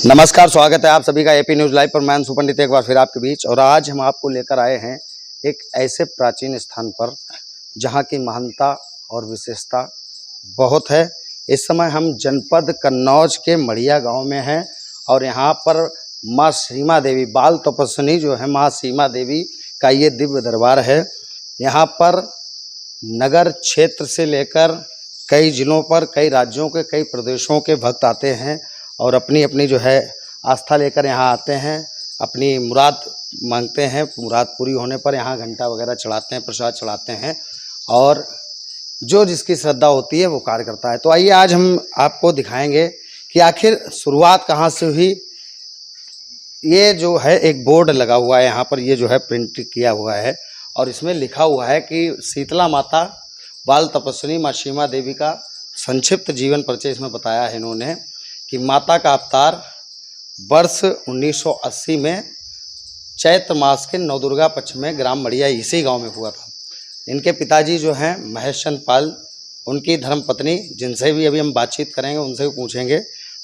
नमस्कार, स्वागत है आप सभी का एपी न्यूज़ लाइव पर। मैं अंशु पंडित एक बार फिर आपके बीच। और आज हम आपको लेकर आए हैं एक ऐसे प्राचीन स्थान पर जहां की महानता और विशेषता बहुत है। इस समय हम जनपद कन्नौज के मढ़िया गांव में हैं और यहां पर माँ सीमा देवी बाल तपस्विनी जो है माँ सीमा देवी का ये दिव्य दरबार है। यहाँ पर नगर क्षेत्र से लेकर कई जिलों पर, कई राज्यों के, कई प्रदेशों के भक्त आते हैं और अपनी अपनी जो है आस्था लेकर यहाँ आते हैं, अपनी मुराद मांगते हैं। मुराद पूरी होने पर यहाँ घंटा वगैरह चढ़ाते हैं, प्रसाद चढ़ाते हैं और जो जिसकी श्रद्धा होती है वो कार्य करता है। तो आइए आज हम आपको दिखाएंगे कि आखिर शुरुआत कहाँ से हुई। ये जो है एक बोर्ड लगा हुआ है यहाँ पर, ये जो है प्रिंट किया हुआ है और इसमें लिखा हुआ है कि शीतला माता बाल तपस्विनी माँ सीमा देवी का संक्षिप्त जीवन परिचय इसमें बताया है इन्होंने कि माता का अवतार वर्ष 1980 में चैत्र मास के नवदुर्गा पक्ष में ग्राम मढ़िया इसी गांव में हुआ था। इनके पिताजी जो हैं महेश चंद पाल, उनकी धर्मपत्नी जिनसे भी अभी हम बातचीत करेंगे उनसे भी पूछेंगे,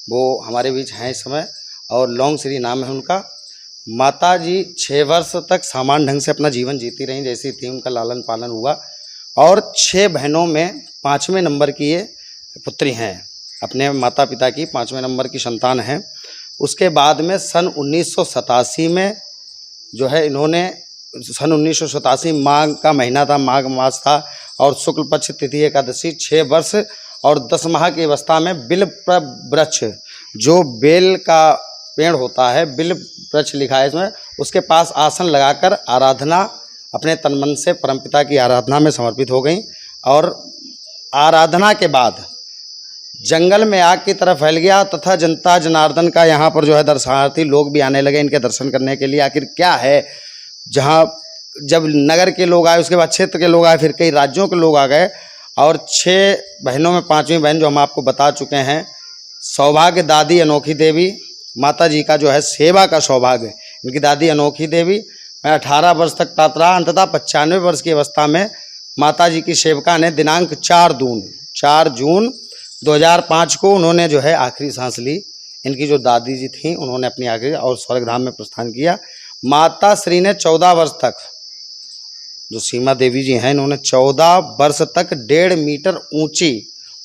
वो हमारे बीच हैं इस समय और लौंग श्री नाम है उनका। माता जी 6 वर्ष तक सामान्य ढंग से अपना जीवन जीती रहीं जैसी थी, उनका लालन पालन हुआ और 6 बहनों में 5वें नंबर की ये पुत्री हैं। अपने माता पिता की 5वें नंबर की संतान है। उसके बाद में सन 1987 में जो है इन्होंने सन 1987 माघ का महीना था, माघ मास था और शुक्ल पक्ष तिथि एकादशी, 6 वर्ष और 10 माह की अवस्था में बिल वृक्ष, जो बेल का पेड़ होता है, बिल वृक्ष लिखा है इसमें, उसके पास आसन लगाकर आराधना अपने तन मन से परमपिता की आराधना में समर्पित हो गई। और आराधना के बाद जंगल में आग की तरह फैल गया तथा जनता जनार्दन का यहाँ पर जो है दर्शनार्थी लोग भी आने लगे इनके दर्शन करने के लिए। आखिर क्या है, जहाँ जब नगर के लोग आए, उसके बाद क्षेत्र के लोग आए, फिर कई राज्यों के लोग आ गए और 6 बहनों में 5वीं बहन जो हम आपको बता चुके हैं, सौभाग्य दादी अनोखी देवी, माता जी का जो है सेवा का सौभाग्य, इनकी दादी अनोखी देवी 18 वर्ष तक प्राप्त रहा। अंततः 95 वर्ष की अवस्था में माता जी की सेविका ने दिनांक 4 जून 2005 को उन्होंने जो है आखिरी सांस ली। इनकी जो दादी जी थीं उन्होंने अपनी आखिरी और स्वर्गधाम में प्रस्थान किया। माता श्री ने 14 वर्ष तक, जो सीमा देवी जी हैं, इन्होंने 14 वर्ष तक 1.5 मीटर ऊंची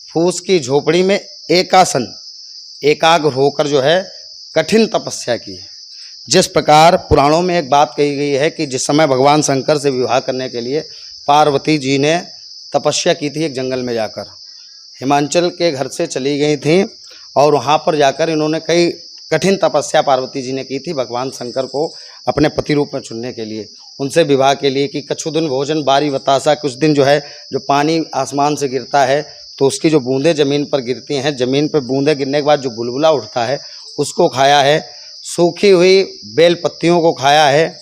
फूस की झोपड़ी में एकासन एकाग्र होकर जो है कठिन तपस्या की। जिस प्रकार पुराणों में एक बात कही गई है कि जिस समय भगवान शंकर से विवाह करने के लिए पार्वती जी ने तपस्या की थी, एक जंगल में जाकर हिमाचल के घर से चली गई थी और वहाँ पर जाकर इन्होंने कई कठिन तपस्या पार्वती जी ने की थी भगवान शंकर को अपने पति रूप में चुनने के लिए, उनसे विवाह के लिए कि कछु दिन भोजन बारी बतासा, कुछ दिन जो है जो पानी आसमान से गिरता है तो उसकी जो बूंदें ज़मीन पर गिरती हैं, ज़मीन पर बूंदें गिरने के बाद जो बुलबुला उठता है उसको खाया है, सूखी हुई बेल पत्तियों को खाया है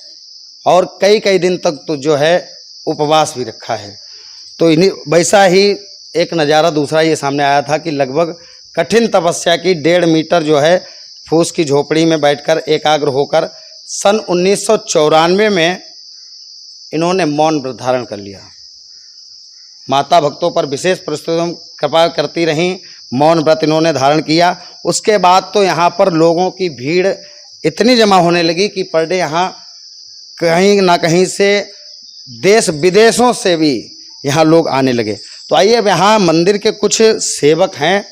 और कई दिन तक तो जो है उपवास भी रखा है। तो इन्हीं वैसा ही एक नज़ारा दूसरा ये सामने आया था कि लगभग कठिन तपस्या की 1.5 मीटर जो है फूस की झोपड़ी में बैठकर एकाग्र होकर सन 1994 में इन्होंने मौन व्रत धारण कर लिया। माता भक्तों पर विशेष परिस्थितियों में कृपा करती रहीं, मौन व्रत इन्होंने धारण किया। उसके बाद तो यहाँ पर लोगों की भीड़ इतनी जमा होने लगी कि पर डे यहाँ कहीं ना कहीं से देश विदेशों से भी यहाँ लोग आने लगे। तो आइए अब यहाँ मंदिर के कुछ सेवक हैं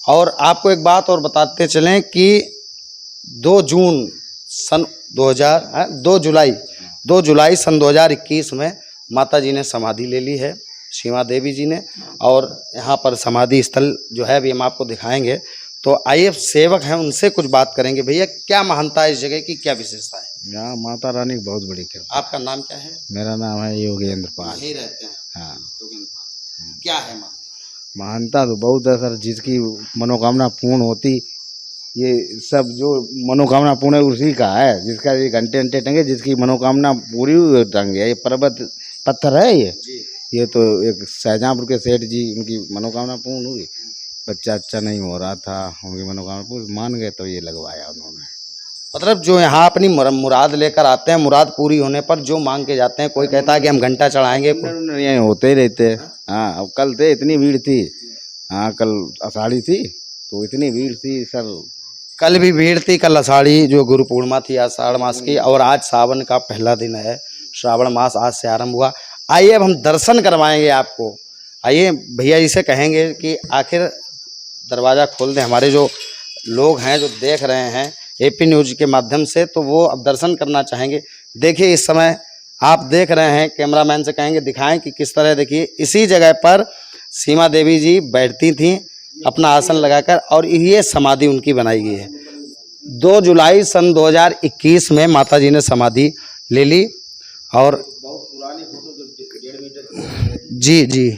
और आपको एक बात और बताते चलें कि 2 जुलाई सन 2021 में माता जी ने समाधि ले ली है, सीमा देवी जी ने, और यहाँ पर समाधि स्थल जो है अभी हम आपको दिखाएंगे। तो आइए सेवक हैं उनसे कुछ बात करेंगे। भैया, क्या महानता है इस जगह की, क्या विशेषता है? यहाँ माता रानी की बहुत बड़ी कृपा। आपका नाम क्या है? मेरा नाम है योगेंद्र पाल। यहीं रहते हैं? हाँ। योगेंद्र पाल। क्या है महानता तो बहुत है सर, जिसकी मनोकामना पूर्ण होती, ये सब जो मनोकामना पूर्ण है उसी का है, जिसका ये घंटे टंगे, जिसकी मनोकामना पूरी हुई टंगे। ये पर्वत पत्थर है ये तो एक शाहजहाँपुर के सेठ जी, उनकी मनोकामना पूर्ण हुई, बच्चा अच्छा नहीं हो रहा था, उनकी मनोकामना पूरी मान गए तो ये लगवाया उन्होंने। मतलब जो यहाँ अपनी मुराद लेकर आते हैं, मुराद पूरी होने पर जो मांग के जाते हैं, कोई कहता है कि हम घंटा चढ़ाएंगे, ये होते ही रहते। हाँ, अब कल थे, इतनी भीड़ थी। हाँ, कल आषाढ़ी थी तो इतनी भीड़ थी सर। कल भी भीड़ थी, कल आषाढ़ी जो गुरु पूर्णिमा थी आषाढ़ मास की, और आज सावन का पहला दिन है। श्रावण मास आज से आरंभ हुआ। आइए अब हम दर्शन करवाएंगे आपको। आइए भैया जी से कहेंगे कि आखिर दरवाज़ा खोल दें। हमारे जो लोग हैं जो देख रहे हैं एपी न्यूज़ के माध्यम से, तो वो अब दर्शन करना चाहेंगे। देखिए इस समय आप देख रहे हैं, कैमरामैन से कहेंगे दिखाएं कि किस तरह, देखिए इसी जगह पर सीमा देवी जी बैठती थीं अपना आसन लगाकर, और ये समाधि उनकी बनाई गई है। 2 जुलाई सन 2021 में माता जी ने समाधि ले ली। और जी जी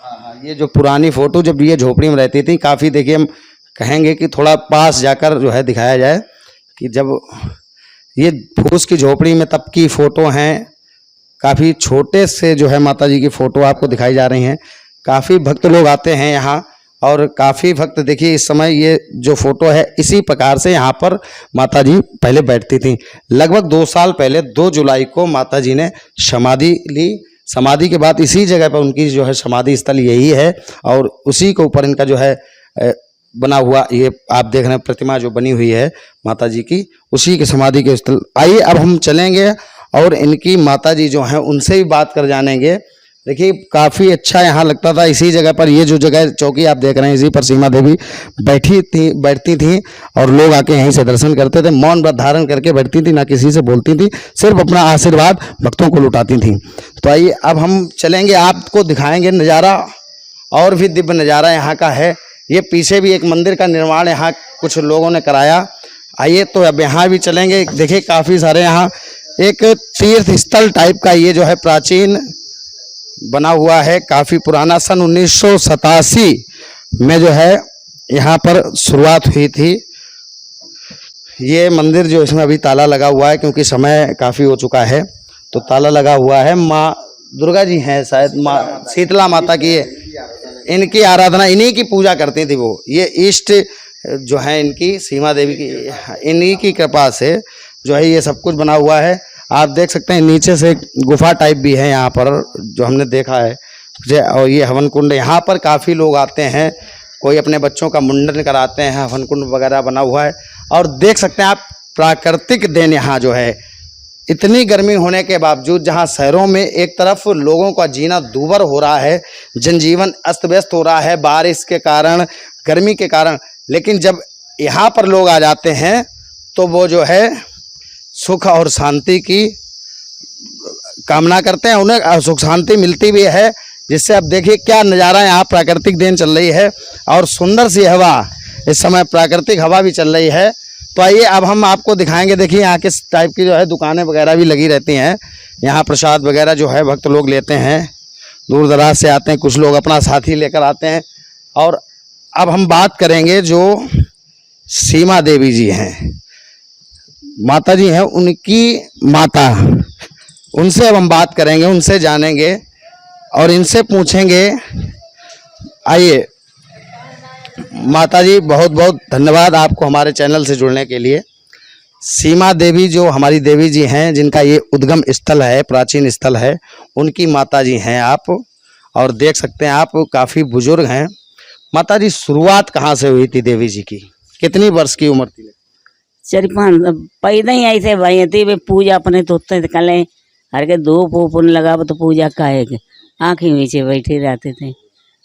हाँ, ये जो पुरानी फ़ोटो जब ये झोपड़ी में रहती थी, काफ़ी देखिए हम कहेंगे कि थोड़ा पास जाकर जो है दिखाया जाए कि जब ये फूस की झोपड़ी में तब की फ़ोटो हैं। काफ़ी छोटे से जो है माता जी की फ़ोटो आपको दिखाई जा रही हैं। काफ़ी भक्त लोग आते हैं यहाँ, और काफ़ी भक्त देखिए इस समय ये जो फ़ोटो है इसी प्रकार से यहाँ पर माता जी पहले बैठती थीं। लगभग 2 साल पहले 2 जुलाई को माता जी ने समाधि ली। समाधि के बाद इसी जगह पर उनकी जो है समाधि स्थल यही है, और उसी के ऊपर इनका जो है बना हुआ ये आप देख रहे हैं प्रतिमा जो बनी हुई है माता जी की, उसी के समाधि के स्थल। आइए अब हम चलेंगे और इनकी माता जी जो हैं उनसे भी बात कर जानेंगे। देखिए काफ़ी अच्छा यहाँ लगता था इसी जगह पर, ये जो जगह चौकी आप देख रहे हैं इसी पर सीमा देवी बैठती थी, और लोग आके यहीं से दर्शन करते थे। मौन व्रत धारण करके बैठती थी, ना किसी से बोलती थी, सिर्फ अपना आशीर्वाद भक्तों को लुटाती थी। तो आइए अब हम चलेंगे, आपको दिखाएंगे नज़ारा, और भी दिव्य नज़ारा यहाँ का है। ये पीछे भी एक मंदिर का निर्माण यहाँ कुछ लोगों ने कराया। आइए तो अब यहाँ भी चलेंगे। देखिए काफ़ी सारे यहाँ एक तीर्थ स्थल टाइप का ये जो है प्राचीन बना हुआ है, काफ़ी पुराना। सन 1987 में जो है यहाँ पर शुरुआत हुई थी। ये मंदिर जो इसमें अभी ताला लगा हुआ है क्योंकि समय काफ़ी हो चुका है, तो ताला लगा हुआ है। माँ दुर्गा जी हैं शायद, माँ शीतला माता की इनकी आराधना, इन्हीं की पूजा करती थी वो। ये इष्ट जो है इनकी सीमा देवी की, इन्हीं की कृपा से जो है ये सब कुछ बना हुआ है। आप देख सकते हैं नीचे से गुफा टाइप भी है यहाँ पर जो हमने देखा है। और ये हवन कुंड, यहाँ पर काफ़ी लोग आते हैं, कोई अपने बच्चों का मुंडन कराते हैं, हवन कुंड वगैरह बना हुआ है। और देख सकते हैं आप प्राकृतिक देन यहाँ जो है, इतनी गर्मी होने के बावजूद जहाँ शहरों में एक तरफ लोगों का जीना दूभर हो रहा है, जनजीवन अस्त व्यस्त हो रहा है बारिश के कारण, गर्मी के कारण, लेकिन जब यहाँ पर लोग आ जाते हैं तो वो जो है सुख और शांति की कामना करते हैं, उन्हें सुख शांति मिलती भी है। जिससे अब देखिए क्या नज़ारा यहाँ प्राकृतिक देन चल रही है, और सुंदर सी हवा, इस समय प्राकृतिक हवा भी चल रही है। तो आइए अब हम आपको दिखाएंगे। देखिए यहाँ किस टाइप की जो है दुकानें वगैरह भी लगी रहती हैं। यहाँ प्रसाद वगैरह जो है भक्त लोग लेते हैं, दूर दराज से आते हैं, कुछ लोग अपना साथी लेकर आते हैं। और अब हम बात करेंगे जो सीमा देवी जी हैं, माता जी हैं, उनकी माता, उनसे अब हम बात करेंगे, उनसे जानेंगे और इनसे पूछेंगे। आइए माता जी, बहुत बहुत धन्यवाद आपको हमारे चैनल से जुड़ने के लिए। सीमा देवी जो हमारी देवी जी हैं, जिनका ये उद्गम स्थल है, प्राचीन स्थल है, उनकी माता जी हैं आप, और देख सकते हैं आप काफ़ी बुजुर्ग हैं। माता जी शुरुआत कहाँ से हुई थी देवी जी की, कितनी वर्ष की उम्र थी? 4-5 पैदा ही ऐसे भाई थी वे पूजा अपने तोते कले हर के धूप ऊप लगा तो पूजा काहे के आँखें नीचे बैठे रहते थे,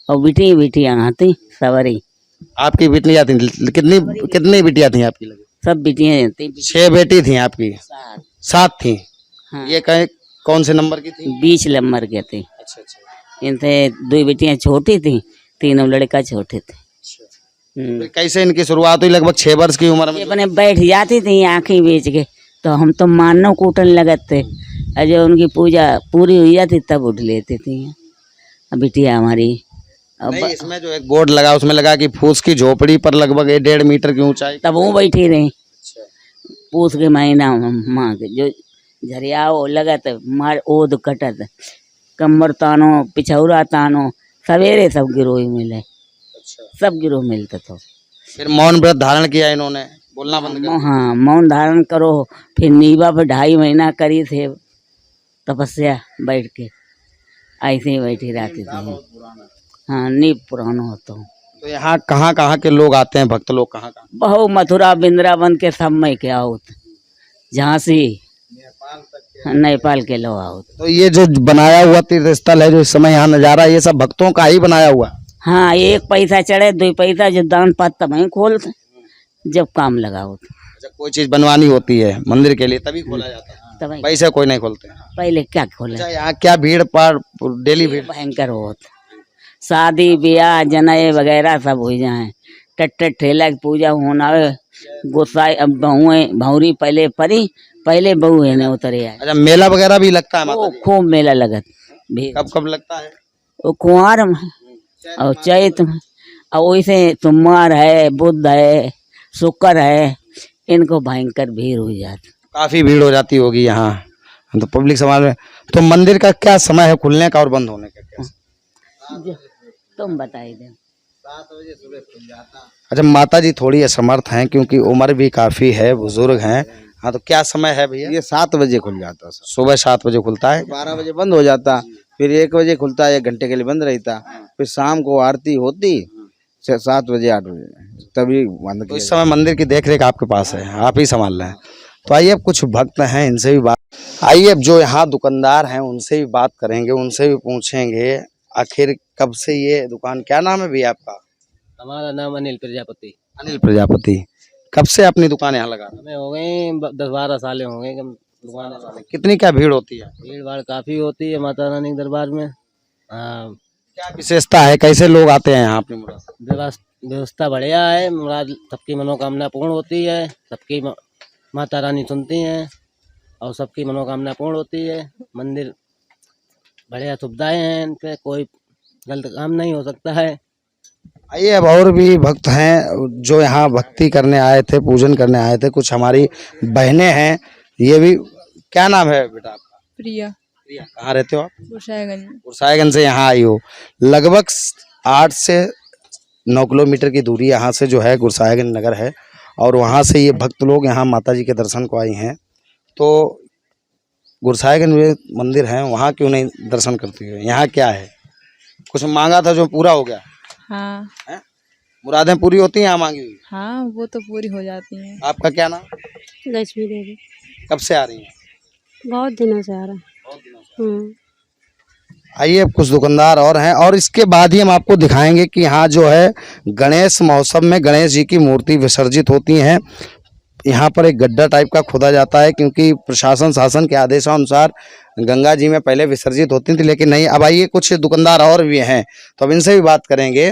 और बिटी बिटी आती सवारी। आपकी बिटियाँ थी कितनी, कितनी बिटियाँ थी आपकी? लगी सब बिटियाँ थी, 6 बेटी थी आपकी? 7 थी। हाँ। ये कहे कौन से नंबर की थी? 20 नंबर के थे। अच्छा अच्छा। इनसे 2 बेटियाँ छोटी थी, 3 लड़का छोटे थे। फिर कैसे इनकी शुरुआत हुई लगभग 6 वर्ष की उम्र में? अपने बैठ जाती थी आँखें बेच के, तो हम तो मानव कूटन लगते, और जब उनकी पूजा पूरी हुई जाती तब उठ लेती थी बिटिया हमारी। नहीं, इसमें जो एक बोर्ड लगा उसमें लगा कि फूस की झोपड़ी पर लगभग 1.5 मीटर की ऊंचाई, तब वो बैठी रही। पूस के महीना माँ के जो झरियाओ लगत मार ओद कटत, कमर तानो पिछौरा तानो, सवेरे सब गिरोह मिले। सब गिरोह मिलते तो फिर मौन व्रत धारण किया इन्होंने, बोलना बंद कर? हाँ, मौन धारण करो। फिर नीवा पर 2.5 महीना करी थे तपस्या, बैठ के ऐसे ही बैठी रहती थी। हाँ, नींव पुराना होता हूँ। तो यहाँ कहाँ कहाँ के लोग आते हैं, भक्त लोग कहाँ कहाँ? बहु मथुरा वृंदावन के सब में के आओत, झांसी नेपाल के लोग आओत। तो ये जो बनाया हुआ तीर्थ स्थल है, जो इस समय यहाँ नजारा, ये सब भक्तों का ही बनाया हुआ है? हाँ, 1 पैसा चढ़े 2 पैसा जो दान पात तब खोलते जब काम लगाओ। अच्छा, कोई चीज बनवानी होती है मंदिर के लिए तभी खोला जाता है, तब पैसे कोई नहीं खोलते? पहले क्या खोले, अच्छा, यहाँ क्या भीड़ भाड़, डेली भीड़? भयंकर होत, शादी ब्याह जनाए वगैरह सब हो जाए, टट्टर ठेला की पूजा होना, गोसाई अब बहुएं भौरी पहले परी, पहले बहू है न उतरे आए। अच्छा, मेला वगैरह भी लगता है माता वो जी? खूब मेला लगत भी, कब कब लगता है? वो कुंवार में और चैत में, और वैसे सोमवार है, बुध है, शुक्र है, इनको भयंकर भीड़ हो जाती। काफी भीड़ हो जाती होगी यहाँ, तो पब्लिक समाज में। तो मंदिर का क्या समय है खुलने का और बंद होने का, क्या? तुम बताई दे। 7 बजे सुबह खुल जाता। अच्छा, माता जी थोड़ी असमर्थ हैं क्योंकि उम्र भी काफी है, बुजुर्ग हैं। हाँ, तो क्या समय है भैया? ये 7 बजे खुल जाता सर, सुबह 7 बजे खुलता है। 12 बजे बंद हो जाता, फिर 1 बजे खुलता, 1 घंटे के लिए बंद रहता, फिर शाम को आरती होती 7 बजे 8 बजे तभी बंद तो किया इस समय मंदिर की देखरेख आपके पास है, आप ही संभाल रहे हैं। तो आइए, अब कुछ भक्त हैं, इनसे भी बात, आइए अब जो यहाँ दुकानदार हैं उनसे भी बात करेंगे, उनसे भी पूछेंगे आखिर कब से ये दुकान, क्या नाम है भैया आपका? हमारा नाम अनिल प्रजापति। अनिल प्रजापति। कब से अपनी दुकान यहाँ लगा? हमें हो गए 10-12 साल हो गए दुकान वाले। कितनी क्या भीड़ होती है? भीड़ भाड़ काफी होती है माता रानी के दरबार में। हाँ, क्या विशेषता है, कैसे लोग आते हैं यहाँ अपनी मुराद? व्यवस्था बढ़िया है, मुराद सबकी मनोकामना पूर्ण होती है, सबकी माता रानी सुनती हैं और सबकी मनोकामना पूर्ण होती है। मंदिर बढ़िया सुविधाएं हैं, इन पे कोई गलत काम नहीं हो सकता है। आइए, अब और भी भक्त हैं जो यहाँ भक्ति करने आए थे, पूजन करने आए थे। कुछ हमारी बहनें हैं, ये भी। क्या नाम है बेटा आपका? प्रिया। प्रिया, कहाँ रहते हो आप? गुरसाईगंज। गुरसाईगंज से यहाँ आई हो। लगभग 8 से 9 किलोमीटर की दूरी यहाँ से जो है गुरसाईगंज नगर है, और वहाँ से ये भक्त लोग यहाँ माता जी के दर्शन को आई हैं। तो गुरसाईगंज में मंदिर है, वहाँ क्यों नहीं दर्शन करती है? यहाँ क्या है, कुछ मांगा था जो पूरा हो गया? हाँ हैं? मुरादें पूरी होती हैं यहाँ मांगी हुई? हाँ, वो तो पूरी हो जाती हैं। आपका क्या नाम? लक्ष्मी देवी। कब से आ रही हैं? बहुत दिनों से आ रहा है। आइए, अब कुछ दुकानदार और हैं, और इसके बाद ही हम आपको दिखाएंगे कि यहाँ जो है गणेश महोत्सव में गणेश जी की मूर्ति विसर्जित होती हैं। यहाँ पर एक गड्ढा टाइप का खोदा जाता है, क्योंकि प्रशासन शासन के आदेशानुसार गंगा जी में पहले विसर्जित होती थी, लेकिन नहीं। अब आइए, कुछ दुकानदार और भी हैं, तो अब इनसे भी बात करेंगे।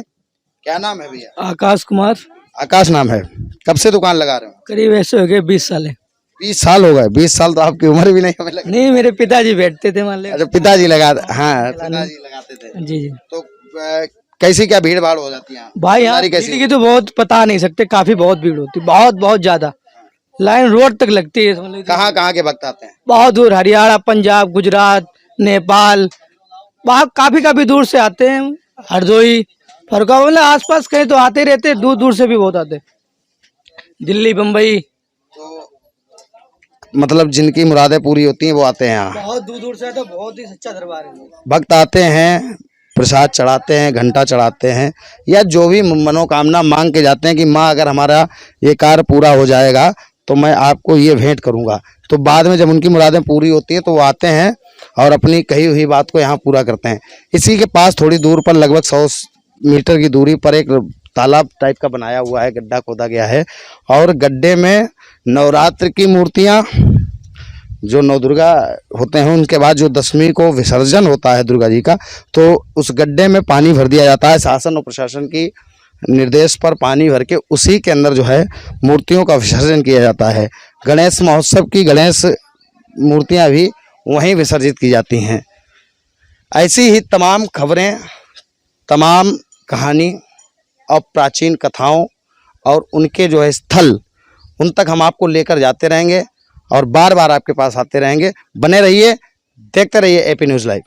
क्या नाम है भैया? आकाश कुमार। आकाश नाम है। कब से दुकान लगा रहे हो? करीब ऐसे हो गए 20 साल है। 20 साल हो गए? 20 साल तो आपकी उम्र भी नहीं हमें लगी। नहीं, मेरे पिताजी बैठते थे मान ले। अच्छा, पिताजी हाँ, पिताजी लगाते थे। जी जी। तो कैसी क्या भीड़ भाड़ हो जाती है यहाँ? भाई यहाँ दुकानदारी कैसी? भीड़ की तो बहुत बता नहीं सकते, काफी बहुत भीड़ होती है, बहुत बहुत ज्यादा। लाइन रोड तक लगती है। कहाँ कहाँ के भक्त आते हैं? बहुत दूर, हरियाणा, पंजाब, गुजरात, नेपाल, वहाँ काफी दूर से आते हैं। हरदोई, फरका, मतलब आसपास कहीं तो आते रहते, दूर दूर से भी बहुत आते, दिल्ली, बम्बई। मतलब जिनकी मुरादें पूरी होती हैं वो आते हैं यहाँ। बहुत दूर दूर से, तो बहुत ही सच्चा दरबार है। भक्त आते हैं, प्रसाद चढ़ाते हैं, घंटा चढ़ाते हैं, या जो भी मनोकामना मांग के जाते हैं कि माँ अगर हमारा ये कार्य पूरा हो जाएगा तो मैं आपको ये भेंट करूंगा। तो बाद में जब उनकी मुरादें पूरी होती हैं तो वो आते हैं और अपनी कही हुई बात को यहाँ पूरा करते हैं। इसी के पास थोड़ी दूर पर लगभग 100 मीटर की दूरी पर एक तालाब टाइप का बनाया हुआ है, गड्ढा खोदा गया है, और गड्ढे में नवरात्र की मूर्तियाँ जो नवदुर्गा होते हैं, उनके बाद जो 10वीं को विसर्जन होता है दुर्गा जी का, तो उस गड्ढे में पानी भर दिया जाता है। शासन और प्रशासन की निर्देश पर पानी भर के उसी के अंदर जो है मूर्तियों का विसर्जन किया जाता है। गणेश महोत्सव की गणेश मूर्तियां भी वहीं विसर्जित की जाती हैं। ऐसी ही तमाम खबरें, तमाम कहानी और प्राचीन कथाओं और उनके जो है स्थल, उन तक हम आपको लेकर जाते रहेंगे और बार बार आपके पास आते रहेंगे। बने रहिए, देखते रहिए एपी न्यूज़ लाइव।